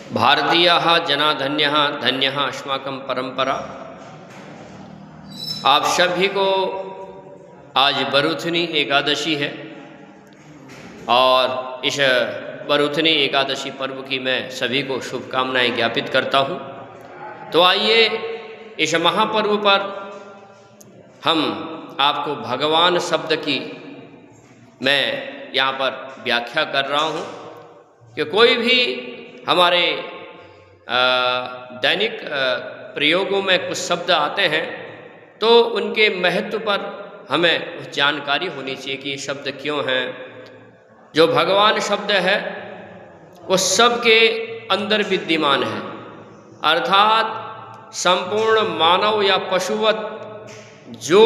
भारतीयः जना धन्यः धन्यः अस्माकं परंपरा। आप सभी को आज बरुथनी एकादशी है और इस बरुथनी एकादशी पर्व की मैं सभी को शुभकामनाएं ज्ञापित करता हूं। तो आइए इस महापर्व पर हम आपको भगवान शब्द की मैं यहाँ पर व्याख्या कर रहा हूँ कि कोई भी हमारे दैनिक प्रयोगों में कुछ शब्द आते हैं तो उनके महत्व पर हमें जानकारी होनी चाहिए कि ये शब्द क्यों हैं। जो भगवान शब्द है वो सबके अंदर विद्यमान है, अर्थात संपूर्ण मानव या पशुवत जो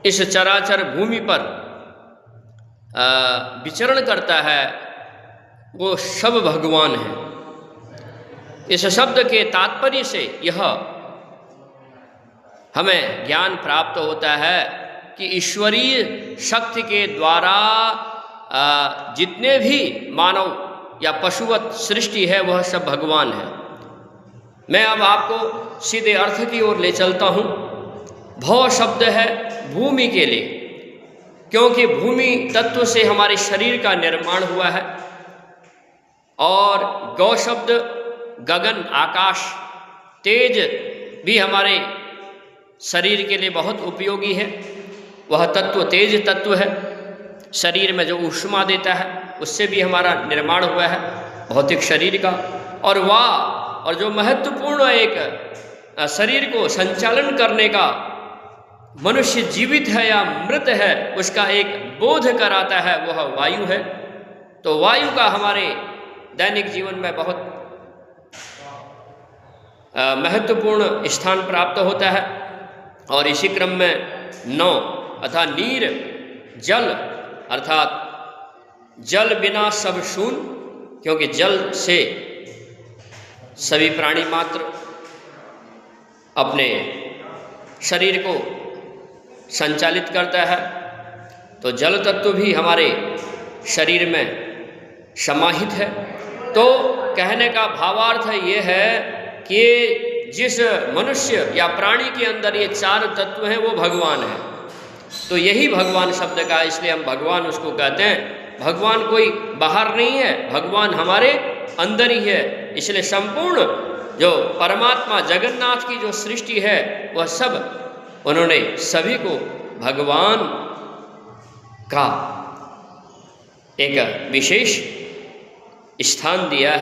इस चराचर भूमि पर विचरण करता है वो सब भगवान है। इस शब्द के तात्पर्य से यह हमें ज्ञान प्राप्त होता है कि ईश्वरीय शक्ति के द्वारा जितने भी मानव या पशुवत सृष्टि है वह सब भगवान है। मैं अब आपको सीधे अर्थ की ओर ले चलता हूँ। भव शब्द है भूमि के लिए, क्योंकि भूमि तत्व से हमारे शरीर का निर्माण हुआ है। और गौ शब्द गगन आकाश तेज भी हमारे शरीर के लिए बहुत उपयोगी है। वह तत्व तेज तत्व है, शरीर में जो ऊष्मा देता है उससे भी हमारा निर्माण हुआ है भौतिक शरीर का। और वाह, और जो महत्वपूर्ण एक शरीर को संचालन करने का मनुष्य जीवित है या मृत है उसका एक बोध कराता है वह वायु है। तो वायु का हमारे दैनिक जीवन में बहुत महत्वपूर्ण स्थान प्राप्त होता है। और इसी क्रम में नौ अर्थात नीर जल, अर्थात जल बिना सब शून्य, क्योंकि जल से सभी प्राणी मात्र अपने शरीर को संचालित करता है। तो जल तत्व भी हमारे शरीर में समाहित है। तो कहने का भावार्थ ये है कि जिस मनुष्य या प्राणी के अंदर ये चार तत्व हैं वो भगवान है। तो यही भगवान शब्द का, इसलिए हम भगवान उसको कहते हैं। भगवान कोई बाहर नहीं है, भगवान हमारे अंदर ही है। इसलिए संपूर्ण जो परमात्मा जगन्नाथ की जो सृष्टि है वह सब उन्होंने सभी को भगवान का एक विशेष स्थान दिया है।